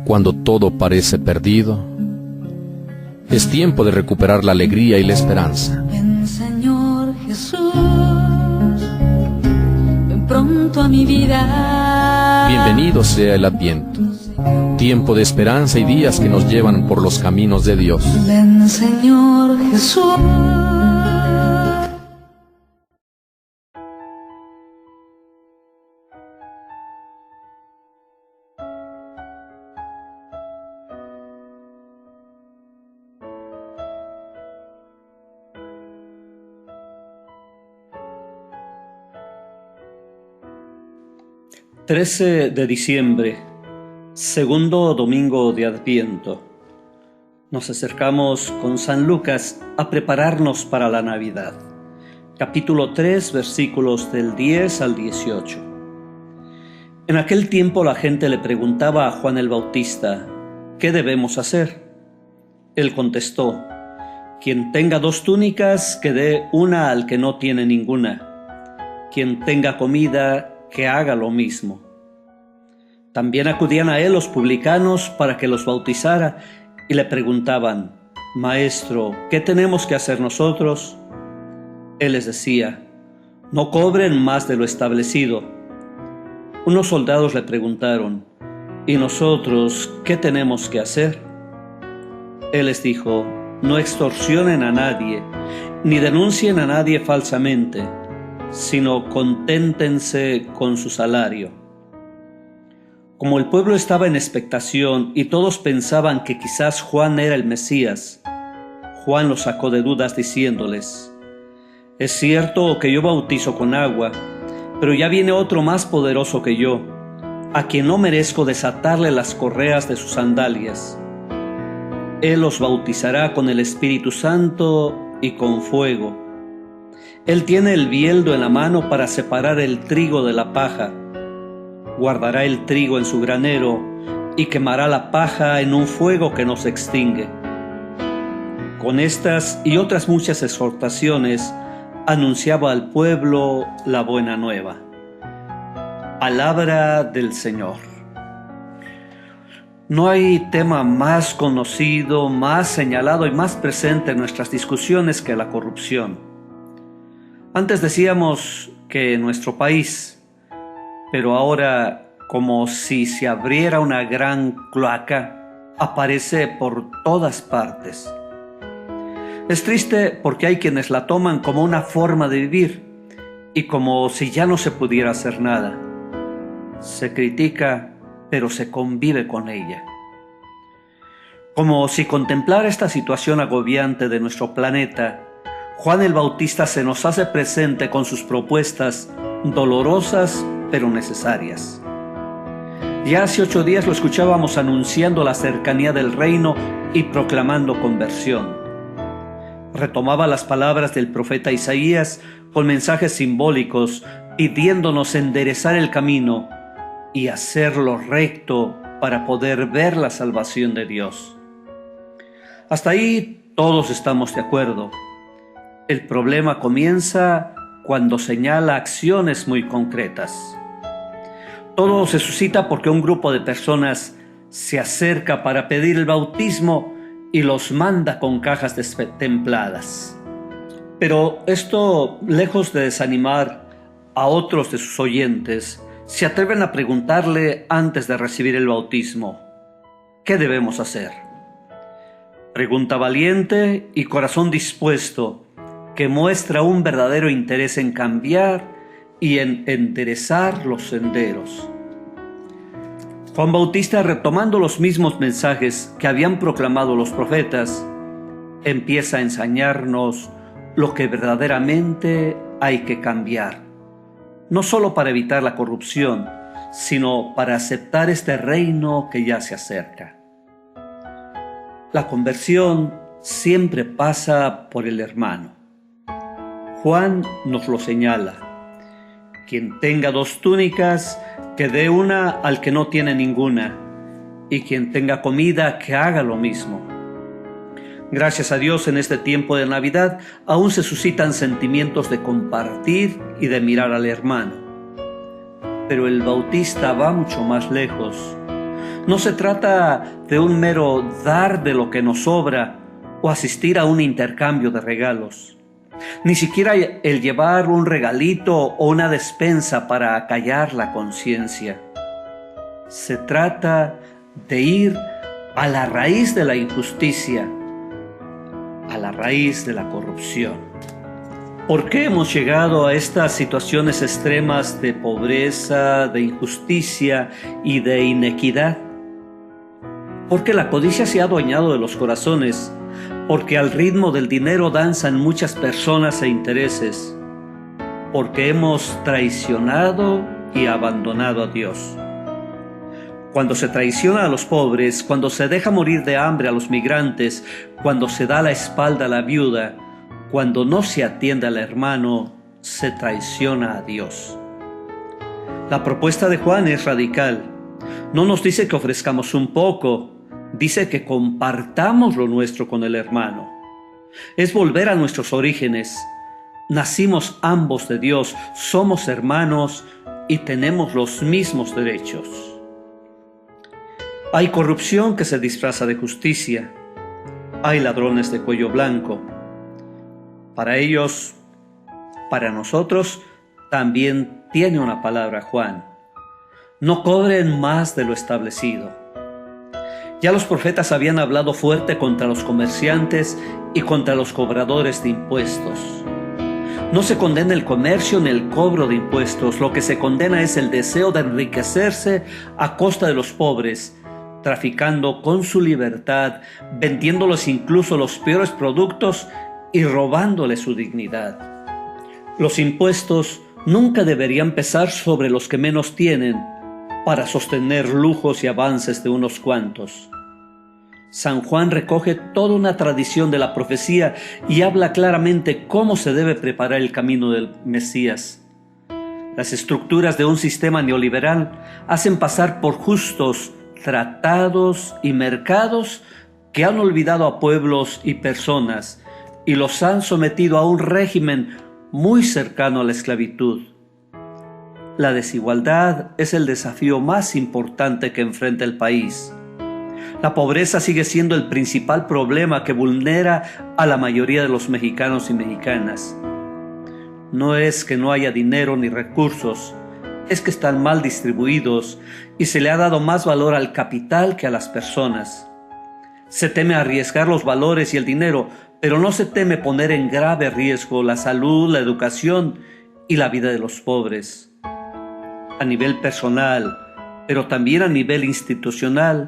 Cuando todo parece perdido, es tiempo de recuperar la alegría y la esperanza. Ven, Señor Jesús, ven pronto a mi vida. Bienvenido sea el Adviento, tiempo de esperanza y días que nos llevan por los caminos de Dios. Ven, Señor Jesús. 13 de diciembre, segundo domingo de Adviento. Nos acercamos con San Lucas a prepararnos para la Navidad. Capítulo 3, versículos del 10 al 18. En aquel tiempo la gente le preguntaba a Juan el Bautista: ¿qué debemos hacer? Él contestó: quien tenga 2 túnicas, que dé una al que no tiene ninguna. Quien tenga comida, que haga lo mismo. También acudían a él los publicanos para que los bautizara y le preguntaban: Maestro, ¿qué tenemos que hacer nosotros? Él les decía: no cobren más de lo establecido. Unos soldados le preguntaron: ¿y nosotros qué tenemos que hacer? Él les dijo: no extorsionen a nadie, ni denuncien a nadie falsamente, sino conténtense con su salario. Como el pueblo estaba en expectación y todos pensaban que quizás Juan era el Mesías, Juan los sacó de dudas diciéndoles: es cierto que yo bautizo con agua, pero ya viene otro más poderoso que yo, a quien no merezco desatarle las correas de sus sandalias. Él los bautizará con el Espíritu Santo y con fuego. Él tiene el bieldo en la mano para separar el trigo de la paja. Guardará el trigo en su granero y quemará la paja en un fuego que no se extingue. Con estas y otras muchas exhortaciones anunciaba al pueblo la buena nueva. Palabra del Señor. No hay tema más conocido, más señalado y más presente en nuestras discusiones que la corrupción. Antes decíamos que en nuestro país, pero ahora, como si se abriera una gran cloaca, aparece por todas partes. Es triste porque hay quienes la toman como una forma de vivir y como si ya no se pudiera hacer nada. Se critica, pero se convive con ella. Como si contemplara esta situación agobiante de nuestro planeta, Juan el Bautista se nos hace presente con sus propuestas dolorosas pero necesarias. Ya hace 8 días lo escuchábamos anunciando la cercanía del reino y proclamando conversión. Retomaba las palabras del profeta Isaías con mensajes simbólicos, pidiéndonos enderezar el camino y hacerlo recto para poder ver la salvación de Dios. Hasta ahí todos estamos de acuerdo. El problema comienza cuando señala acciones muy concretas. Todo se suscita porque un grupo de personas se acerca para pedir el bautismo y los manda con cajas destempladas. Pero esto, lejos de desanimar a otros de sus oyentes, se atreven a preguntarle antes de recibir el bautismo: ¿qué debemos hacer? Pregunta valiente y corazón dispuesto, que muestra un verdadero interés en cambiar y en enderezar los senderos. Juan Bautista, retomando los mismos mensajes que habían proclamado los profetas, empieza a enseñarnos lo que verdaderamente hay que cambiar, no solo para evitar la corrupción, sino para aceptar este reino que ya se acerca. La conversión siempre pasa por el hermano. Juan nos lo señala: quien tenga 2 túnicas, que dé una al que no tiene ninguna, y quien tenga comida, que haga lo mismo. Gracias a Dios, en este tiempo de Navidad aún se suscitan sentimientos de compartir y de mirar al hermano. Pero el Bautista va mucho más lejos. No se trata de un mero dar de lo que nos sobra o asistir a un intercambio de regalos. Ni siquiera el llevar un regalito o una despensa para acallar la conciencia. Se trata de ir a la raíz de la injusticia, a la raíz de la corrupción. ¿Por qué hemos llegado a estas situaciones extremas de pobreza, de injusticia y de inequidad? Porque la codicia se ha adueñado de los corazones, porque al ritmo del dinero danzan muchas personas e intereses, porque hemos traicionado y abandonado a Dios. Cuando se traiciona a los pobres, cuando se deja morir de hambre a los migrantes, cuando se da la espalda a la viuda, cuando no se atiende al hermano, se traiciona a Dios. La propuesta de Juan es radical. No nos dice que ofrezcamos un poco, dice que compartamos lo nuestro con el hermano. Es volver a nuestros orígenes. Nacimos ambos de Dios, somos hermanos y tenemos los mismos derechos. Hay corrupción que se disfraza de justicia. Hay ladrones de cuello blanco. Para ellos, para nosotros, también tiene una palabra Juan. No cobren más de lo establecido. Ya los profetas habían hablado fuerte contra los comerciantes y contra los cobradores de impuestos. No se condena el comercio ni el cobro de impuestos. Lo que se condena es el deseo de enriquecerse a costa de los pobres, traficando con su libertad, vendiéndoles incluso los peores productos y robándoles su dignidad. Los impuestos nunca deberían pesar sobre los que menos tienen para sostener lujos y avances de unos cuantos. San Juan recoge toda una tradición de la profecía y habla claramente cómo se debe preparar el camino del Mesías. Las estructuras de un sistema neoliberal hacen pasar por justos tratados y mercados que han olvidado a pueblos y personas y los han sometido a un régimen muy cercano a la esclavitud. La desigualdad es el desafío más importante que enfrenta el país. La pobreza sigue siendo el principal problema que vulnera a la mayoría de los mexicanos y mexicanas. No es que no haya dinero ni recursos, es que están mal distribuidos y se le ha dado más valor al capital que a las personas. Se teme arriesgar los valores y el dinero, pero no se teme poner en grave riesgo la salud, la educación y la vida de los pobres. A nivel personal, pero también a nivel institucional,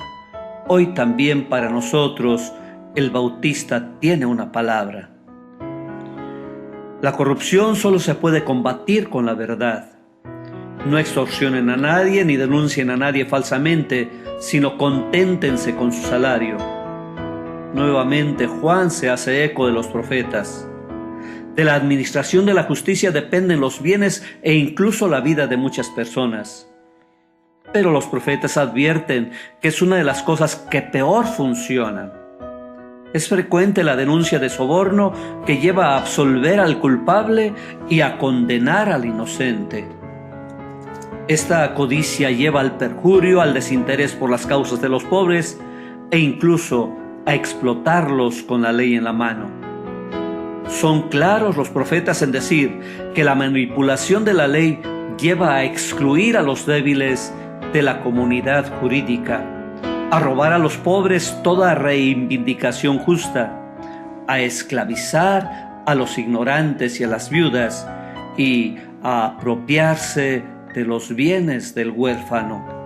hoy también para nosotros el Bautista tiene una palabra. La corrupción solo se puede combatir con la verdad. No extorsionen a nadie ni denuncien a nadie falsamente, sino conténtense con su salario. Nuevamente Juan se hace eco de los profetas. De la administración de la justicia dependen los bienes e incluso la vida de muchas personas. Pero los profetas advierten que es una de las cosas que peor funcionan. Es frecuente la denuncia de soborno que lleva a absolver al culpable y a condenar al inocente. Esta codicia lleva al perjurio, al desinterés por las causas de los pobres e incluso a explotarlos con la ley en la mano. Son claros los profetas en decir que la manipulación de la ley lleva a excluir a los débiles de la comunidad jurídica, a robar a los pobres toda reivindicación justa, a esclavizar a los ignorantes y a las viudas y a apropiarse de los bienes del huérfano.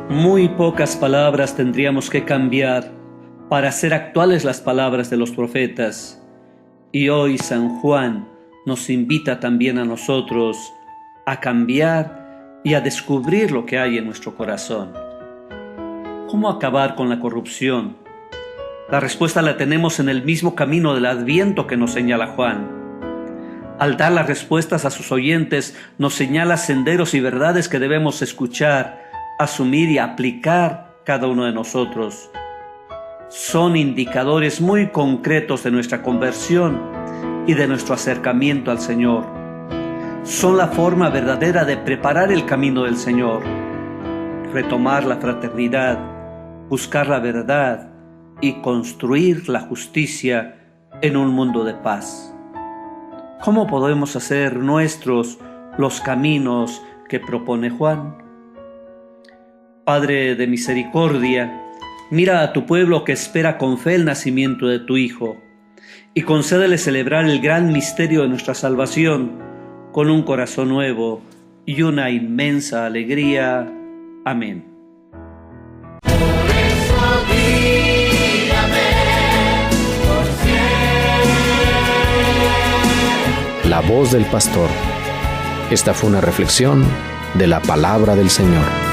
Muy pocas palabras tendríamos que cambiar para hacer actuales las palabras de los profetas. Y hoy San Juan nos invita también a nosotros a cambiar y a descubrir lo que hay en nuestro corazón. ¿Cómo acabar con la corrupción? La respuesta la tenemos en el mismo camino del Adviento que nos señala Juan. Al dar las respuestas a sus oyentes, nos señala senderos y verdades que debemos escuchar, asumir y aplicar cada uno de nosotros. Son indicadores muy concretos de nuestra conversión y de nuestro acercamiento al Señor. Son la forma verdadera de preparar el camino del Señor. retomar la fraternidad, buscar la verdad y construir la justicia en un mundo de paz. ¿Cómo podemos hacer nuestros los caminos que propone Juan? Padre de misericordia, mira a tu pueblo que espera con fe el nacimiento de tu Hijo, y concédele celebrar el gran misterio de nuestra salvación con un corazón nuevo y una inmensa alegría. Amén. La voz del pastor. Esta fue una reflexión de la palabra del Señor.